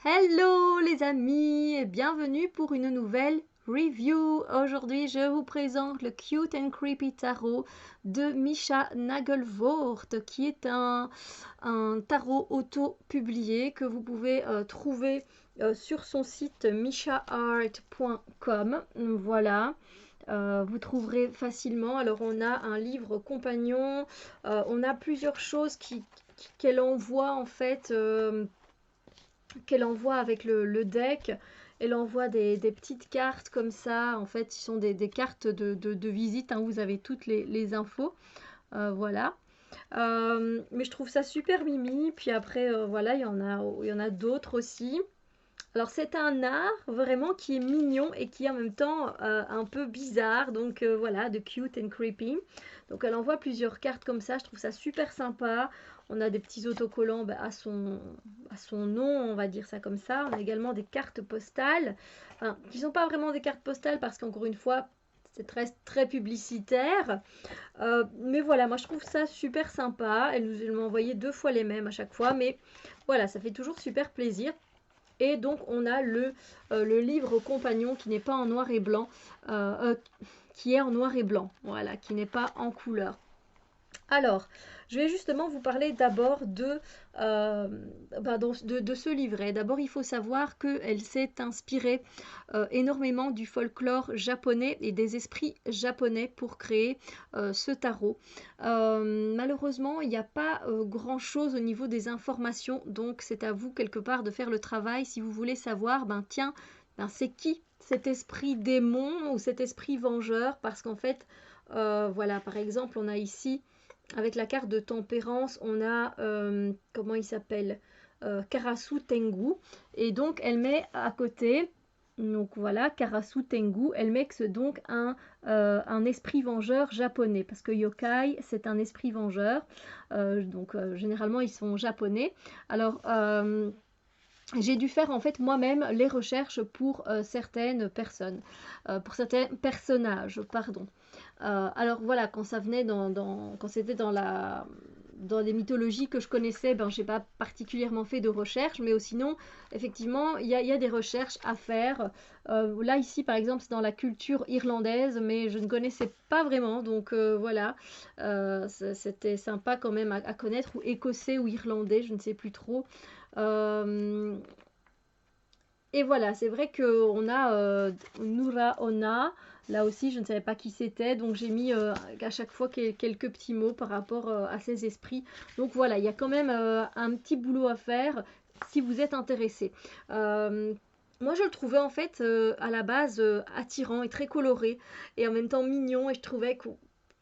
Hello les amis et bienvenue pour une nouvelle review. Aujourd'hui je vous présente le Cute and Creepy Tarot de Misha Nagelvoort qui est un tarot auto-publié que vous pouvez trouver sur son site mishaart.com. Voilà. Vous trouverez facilement. Alors on a un livre compagnon, on a plusieurs choses qu'elle envoie en fait, qu'elle envoie avec le deck. Elle envoie des petites cartes comme ça. En fait, ce sont des cartes de visite, hein, où vous avez toutes les infos. Voilà. Mais je trouve ça super mimi. Puis après, voilà, il y en a d'autres aussi. Alors c'est un art vraiment qui est mignon et qui est en même temps un peu bizarre, donc voilà, de cute and creepy. Donc elle envoie plusieurs cartes comme ça, je trouve ça super sympa. On a des petits autocollants à son nom, on va dire ça comme ça. On a également des cartes postales, enfin, qui ne sont pas vraiment des cartes postales parce qu'encore une fois, c'est très publicitaire. Mais voilà, moi je trouve ça super sympa. Elle m'a envoyé 2 fois les mêmes à chaque fois, mais voilà, ça fait toujours super plaisir. Et donc on a le livre compagnon qui n'est pas en noir et blanc, qui est en noir et blanc, voilà, qui n'est pas en couleur. Alors, je vais justement vous parler d'abord de ce livret. D'abord, il faut savoir qu'elle s'est inspirée énormément du folklore japonais et des esprits japonais pour créer ce tarot. Malheureusement, il n'y a pas grand-chose au niveau des informations, donc c'est à vous quelque part de faire le travail. Si vous voulez savoir, tiens, c'est qui cet esprit démon ou cet esprit vengeur? Parce qu'en fait, voilà, par exemple, on a ici avec la carte de tempérance, on a, comment il s'appelle, Karasu Tengu. Et donc, elle met à côté, donc voilà, Karasu Tengu, elle met que c'est donc un esprit vengeur japonais. Parce que yokai, c'est un esprit vengeur. Généralement, ils sont japonais. Alors, j'ai dû faire en fait moi-même les recherches pour certaines personnes, pour certains personnages, pardon. Alors voilà, quand ça venait quand c'était dans les mythologies que je connaissais, j'ai pas particulièrement fait de recherche, mais sinon, effectivement, il y a des recherches à faire. Là, ici, par exemple, c'est dans la culture irlandaise, mais je ne connaissais pas vraiment, donc voilà, c'était sympa quand même à connaître, ou écossais ou irlandais, je ne sais plus trop. Euh, et voilà, c'est vrai qu'on a Nura Ona. Là aussi, je ne savais pas qui c'était, donc j'ai mis à chaque fois quelques petits mots par rapport à ces esprits. Donc voilà, il y a quand même un petit boulot à faire si vous êtes intéressé. Euh, Moi, je le trouvais en fait à la base attirant et très coloré et en même temps mignon, et je trouvais que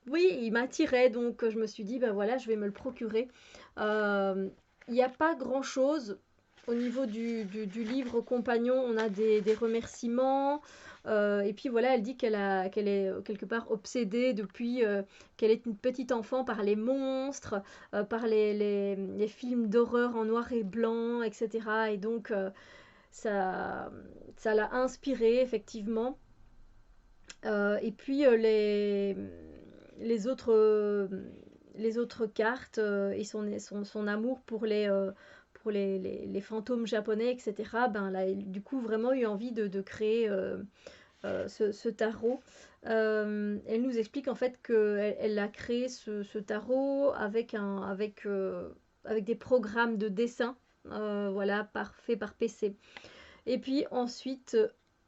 oui, il m'attirait, donc je me suis dit, ben voilà, je vais me le procurer. Euh, Il n'y a pas grand-chose au niveau du livre compagnon. On a des remerciements. Et puis voilà, elle dit qu'elle est quelque part obsédée depuis qu'elle est une petite enfant par les monstres, par les films d'horreur en noir et blanc, etc. Et donc ça, ça l'a inspirée effectivement. Et puis les autres, euh, les autres cartes et son amour pour les fantômes japonais, etc. Elle a du coup vraiment eu envie de créer ce tarot. Elle nous explique en fait qu'elle a créé ce tarot avec des programmes de dessin, voilà, fait par PC. Et puis ensuite,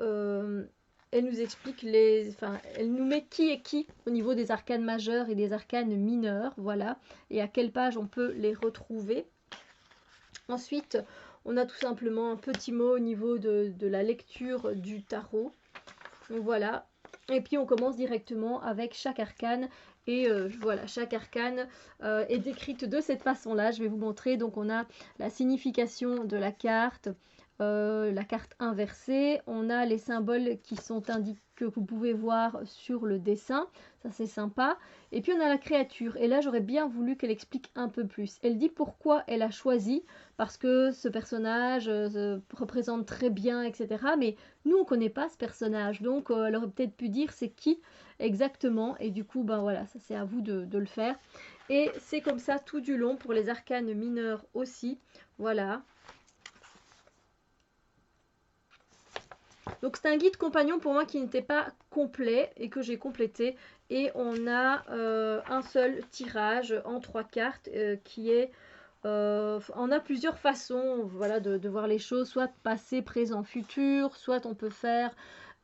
euh, elle nous explique enfin, elle nous met qui est qui au niveau des arcanes majeurs et des arcanes mineurs, voilà, et à quelle page on peut les retrouver. Ensuite, on a tout simplement un petit mot au niveau de la lecture du tarot. Donc voilà. Et puis on commence directement avec chaque arcane. Et voilà, chaque arcane est décrite de cette façon-là. Je vais vous montrer. Donc on a la signification de la carte inversée. On a les symboles qui sont indiqués, que vous pouvez voir sur le dessin. Ça c'est sympa. Et puis on a la créature. Et là j'aurais bien voulu qu'elle explique un peu plus. Elle dit pourquoi elle a choisi. Parce que ce personnage se représente très bien, etc. Mais nous, on ne connaît pas ce personnage, donc elle aurait peut-être pu dire c'est qui exactement, et du coup, voilà, ça c'est à vous de le faire. Et c'est comme ça tout du long pour les arcanes mineurs aussi, voilà. Donc c'est un guide compagnon pour moi qui n'était pas complet et que j'ai complété. Et on a un seul tirage en 3 cartes qui est... on a plusieurs façons voilà, de voir les choses, soit passé, présent, futur, soit on peut faire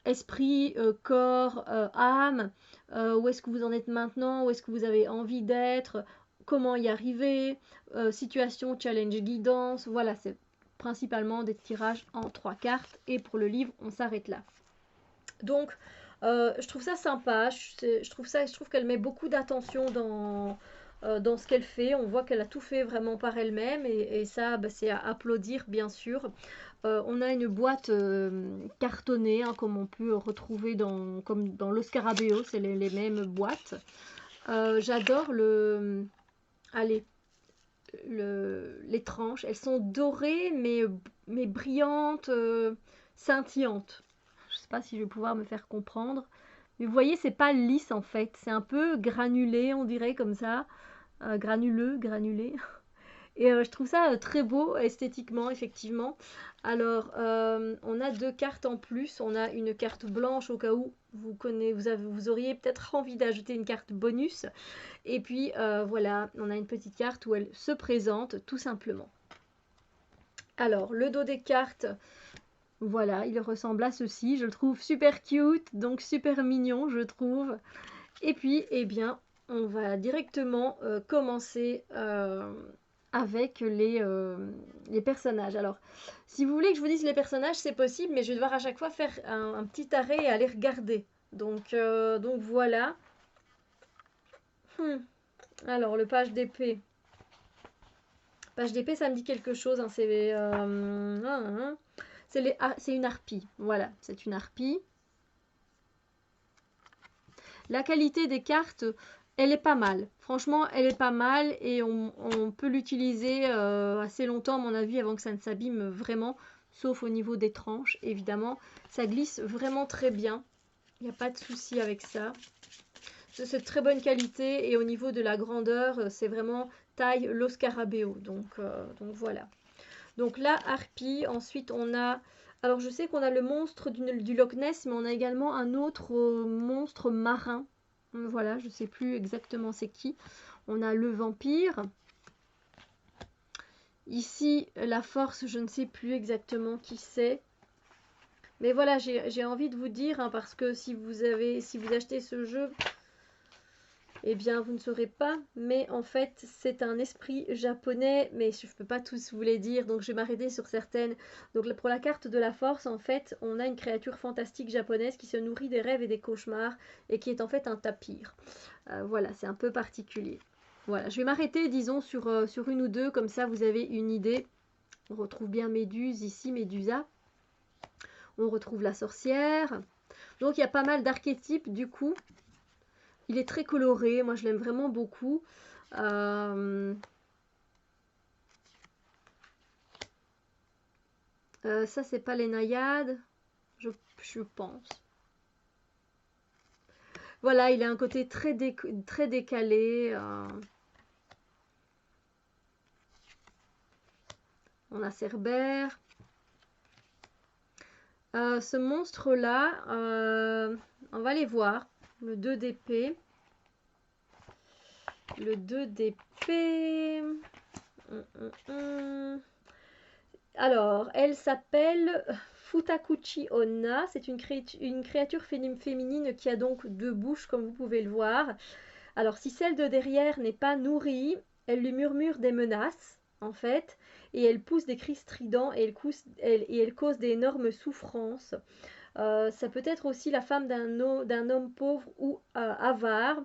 esprit, corps, âme, où est-ce que vous en êtes maintenant, où est-ce que vous avez envie d'être, comment y arriver, situation, challenge, guidance, voilà, c'est principalement des tirages en 3 cartes et pour le livre, on s'arrête là. Donc, je trouve ça sympa, je trouve qu'elle met beaucoup d'attention dans ce qu'elle fait. On voit qu'elle a tout fait vraiment par elle-même et ça, bah, c'est à applaudir, bien sûr. On a une boîte cartonnée, hein, comme on peut retrouver comme dans le Scarabeo, c'est les mêmes boîtes. J'adore allez, les tranches. Elles sont dorées, mais brillantes, scintillantes. Je ne sais pas si je vais pouvoir me faire comprendre. Mais vous voyez, c'est pas lisse en fait. C'est un peu granulé, on dirait comme ça. Granulé. Et je trouve ça très beau esthétiquement, effectivement. Alors, on a 2 cartes en plus. On a une carte blanche au cas où vous auriez peut-être envie d'ajouter une carte bonus. Et puis, voilà, on a une petite carte où elle se présente tout simplement. Alors, le dos des cartes, voilà, il ressemble à ceci. Je le trouve super cute, donc super mignon, je trouve. Et puis, eh bien, on va directement commencer avec les personnages. Alors, si vous voulez que je vous dise les personnages, c'est possible, mais je vais devoir à chaque fois faire un petit arrêt et aller regarder. Donc voilà. Alors, le page d'épée. Page d'épée, ça me dit quelque chose. Hein, c'est une harpie. Voilà, c'est une harpie. La qualité des cartes, elle est pas mal. Franchement, elle est pas mal et on peut l'utiliser assez longtemps, à mon avis, avant que ça ne s'abîme vraiment, sauf au niveau des tranches, évidemment. Ça glisse vraiment très bien. Il n'y a pas de souci avec ça. C'est de très bonne qualité et au niveau de la grandeur, c'est vraiment taille Lo Scarabeo. Donc voilà. Donc la harpie, ensuite on a... Alors je sais qu'on a le monstre du Loch Ness, mais on a également un autre monstre marin. Voilà, je ne sais plus exactement c'est qui. On a le vampire. Ici, la force, je ne sais plus exactement qui c'est. Mais voilà, j'ai envie de vous dire, hein, parce que si vous achetez ce jeu, eh bien, vous ne saurez pas, mais en fait, c'est un esprit japonais, mais je ne peux pas tous vous les dire, donc je vais m'arrêter sur certaines. Donc, pour la carte de la force, en fait, on a une créature fantastique japonaise qui se nourrit des rêves et des cauchemars, et qui est en fait un tapir. Voilà, c'est un peu particulier. Voilà, je vais m'arrêter, disons, sur une ou deux, comme ça vous avez une idée. On retrouve bien Méduse ici, Médusa. On retrouve la sorcière. Donc, il y a pas mal d'archétypes, du coup. Il est très coloré, moi je l'aime vraiment beaucoup. Ça, c'est pas les naïades, je pense. Voilà, il a un côté très décalé. On a Cerbère. Ce monstre-là, on va les voir. Le 2 d'épée. Le 2 d'épée. Alors, elle s'appelle Futakuchi Onna. C'est une créature féminine qui a donc 2 bouches, comme vous pouvez le voir. Alors, si celle de derrière n'est pas nourrie, elle lui murmure des menaces, en fait, et elle pousse des cris stridents et elle cause d'énormes souffrances. Ça peut être aussi la femme d'un homme pauvre ou avare.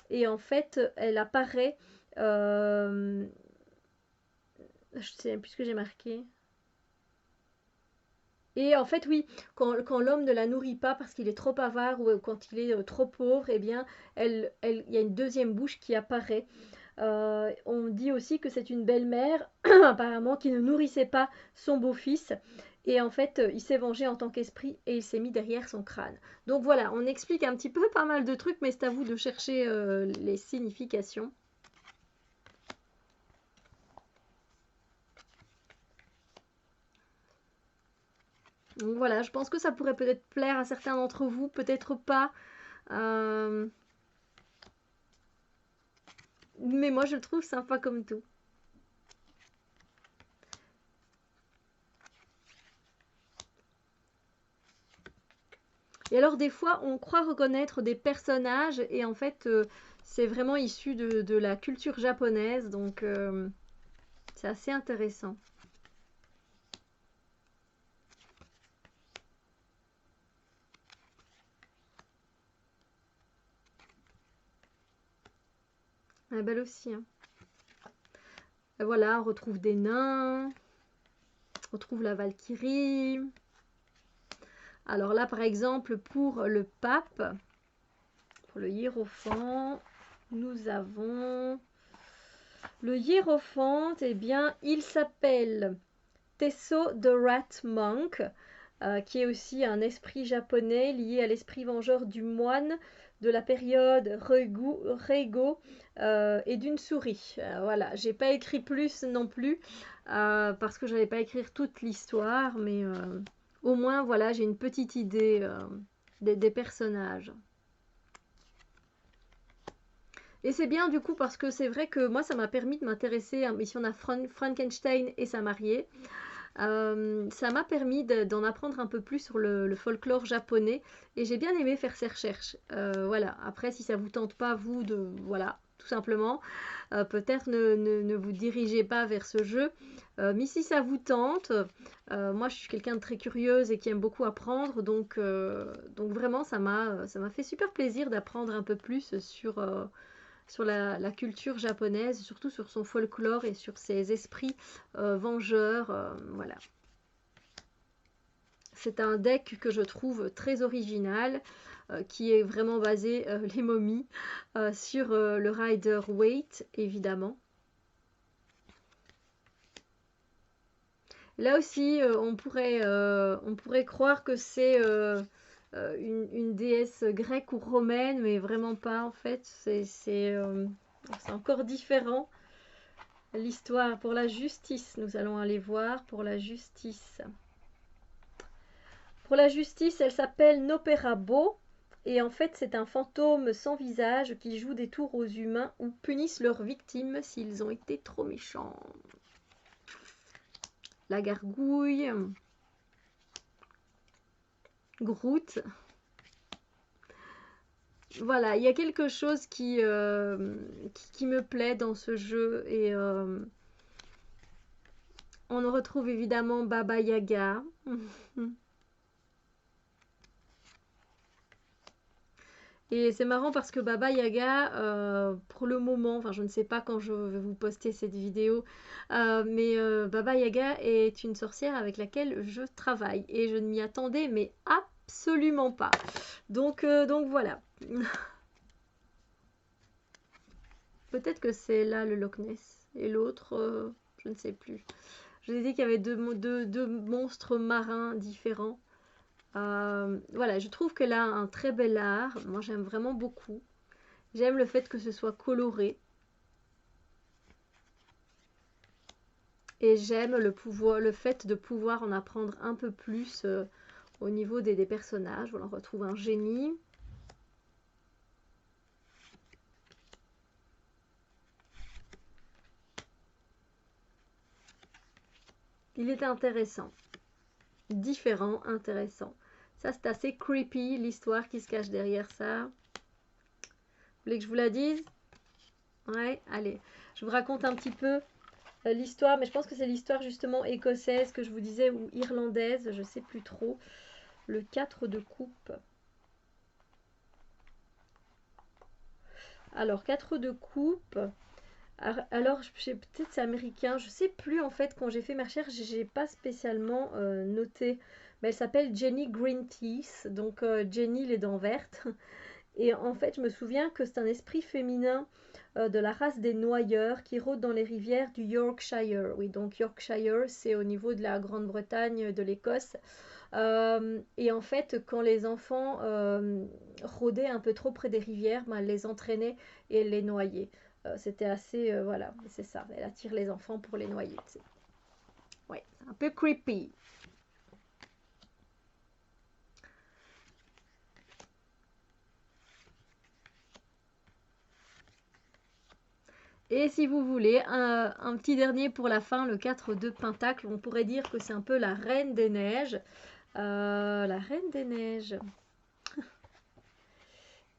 Et en fait, elle apparaît... je sais plus ce que j'ai marqué. Et en fait, oui, quand l'homme ne la nourrit pas parce qu'il est trop avare ou quand il est trop pauvre, eh bien, il y a une deuxième bouche qui apparaît. On dit aussi que c'est une belle-mère, apparemment, qui ne nourrissait pas son beau-fils. Et en fait, il s'est vengé en tant qu'esprit et il s'est mis derrière son crâne. Donc voilà, on explique un petit peu pas mal de trucs, mais c'est à vous de chercher les significations. Donc voilà, je pense que ça pourrait peut-être plaire à certains d'entre vous, peut-être pas. Euh, mais moi, je le trouve sympa comme tout. Et alors, des fois, on croit reconnaître des personnages et en fait, c'est vraiment issu de la culture japonaise. Donc, c'est assez intéressant. Elle est belle aussi, hein. Et voilà, on retrouve des nains, on retrouve la Valkyrie. Alors là, par exemple, pour le pape, pour le hiérophant, nous avons le hiérophant. Eh bien, il s'appelle Tesso the Rat Monk, qui est aussi un esprit japonais lié à l'esprit vengeur du moine de la période Reigo et d'une souris. Voilà, j'ai pas écrit plus non plus parce que je n'allais pas écrire toute l'histoire, mais au moins voilà, j'ai une petite idée des personnages. Et c'est bien du coup parce que c'est vrai que moi ça m'a permis de m'intéresser à Mission à Frankenstein et sa mariée. Ça m'a permis d'en apprendre un peu plus sur le folklore japonais et j'ai bien aimé faire ces recherches. Voilà. Après, si ça vous tente pas, vous, de voilà, tout simplement, peut-être ne vous dirigez pas vers ce jeu. Mais si ça vous tente, moi je suis quelqu'un de très curieuse et qui aime beaucoup apprendre, donc vraiment ça m'a fait super plaisir d'apprendre un peu plus sur la culture japonaise, surtout sur son folklore et sur ses esprits vengeurs. Voilà. C'est un deck que je trouve très original, qui est vraiment basé, les momies, sur le Rider Waite, évidemment. Là aussi, on pourrait croire que c'est une déesse grecque ou romaine, mais vraiment pas en fait. C'est encore différent. L'histoire pour la justice, nous allons aller voir pour la justice. Pour la justice, elle s'appelle Noperabo. Et en fait, c'est un fantôme sans visage qui joue des tours aux humains ou punissent leurs victimes s'ils ont été trop méchants. La gargouille, Groot. Voilà, il y a quelque chose qui me plaît dans ce jeu. Et on retrouve évidemment Baba Yaga. Et c'est marrant parce que Baba Yaga, pour le moment, enfin je ne sais pas quand je vais vous poster cette vidéo, mais Baba Yaga est une sorcière avec laquelle je travaille et je ne m'y attendais mais absolument pas. Donc voilà. Peut-être que c'est là le Loch Ness et l'autre, je ne sais plus. Je vous ai dit qu'il y avait deux monstres marins différents. Voilà, je trouve qu'elle a un très bel art. Moi, j'aime vraiment beaucoup. J'aime le fait que ce soit coloré. Et j'aime le fait de pouvoir en apprendre un peu plus au niveau des personnages. Voilà, on retrouve un génie. Il est intéressant. Différent, intéressant. Ça, c'est assez creepy, l'histoire qui se cache derrière ça. Vous voulez que je vous la dise? Ouais, allez. Je vous raconte un petit peu l'histoire, mais je pense que c'est l'histoire justement écossaise que je vous disais ou irlandaise, je sais plus trop. Le 4 de coupe. Alors, 4 de coupe. Alors, peut-être c'est américain, je sais plus en fait, quand j'ai fait mes recherches, j'ai pas spécialement noté. Mais elle s'appelle Jenny Greenteeth, donc Jenny les dents vertes. Et en fait, je me souviens que c'est un esprit féminin de la race des noyeurs qui rôde dans les rivières du Yorkshire. Oui, donc Yorkshire, c'est au niveau de la Grande-Bretagne, de l'Écosse. Et en fait, quand les enfants rôdaient un peu trop près des rivières, ben, elle les entraînait et elle les noyait. C'était assez, voilà, c'est ça. Elle attire les enfants pour les noyer. Ouais, un peu creepy. Et si vous voulez, un petit dernier pour la fin, le 4 de Pentacle, on pourrait dire que c'est un peu la reine des neiges. La reine des neiges.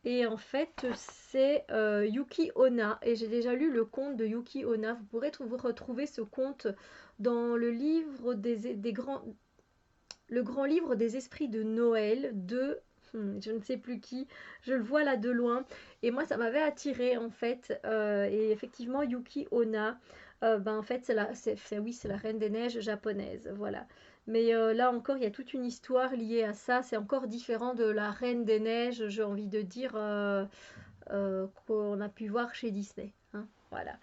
Et en fait, c'est Yuki Onna. Et j'ai déjà lu le conte de Yuki Onna. Vous pourrez retrouver ce conte dans le livre des grands, le grand livre des esprits de Noël de je ne sais plus qui. Je le vois là de loin. Et moi, ça m'avait attiré en fait. Et effectivement, Yuki Onna, ben, en fait, oui, c'est la reine des neiges japonaise. Voilà. Mais là encore, il y a toute une histoire liée à ça. C'est encore différent de la Reine des Neiges, j'ai envie de dire, qu'on a pu voir chez Disney, hein. Voilà.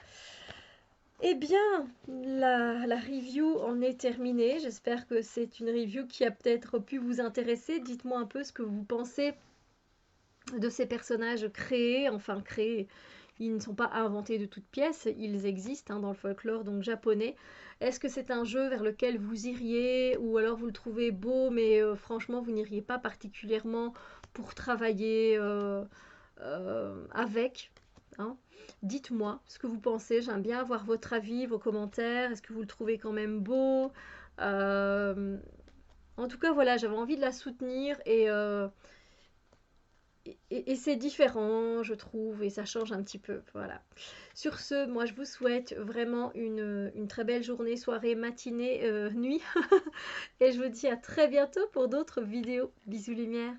Eh bien, la review en est terminée. J'espère que c'est une review qui a peut-être pu vous intéresser. Dites-moi un peu ce que vous pensez de ces personnages créés, enfin créés. Ils ne sont pas inventés de toutes pièces, ils existent hein, dans le folklore donc japonais. Est-ce que c'est un jeu vers lequel vous iriez ou alors vous le trouvez beau mais franchement vous n'iriez pas particulièrement pour travailler avec hein. Dites-moi ce que vous pensez, j'aime bien avoir votre avis, vos commentaires. Est-ce que vous le trouvez quand même beau? Euh, En tout cas voilà, j'avais envie de la soutenir et c'est différent, je trouve, et ça change un petit peu. Voilà. Sur ce, moi, je vous souhaite vraiment une très belle journée, soirée, matinée, nuit. Et je vous dis à très bientôt pour d'autres vidéos. Bisous lumière.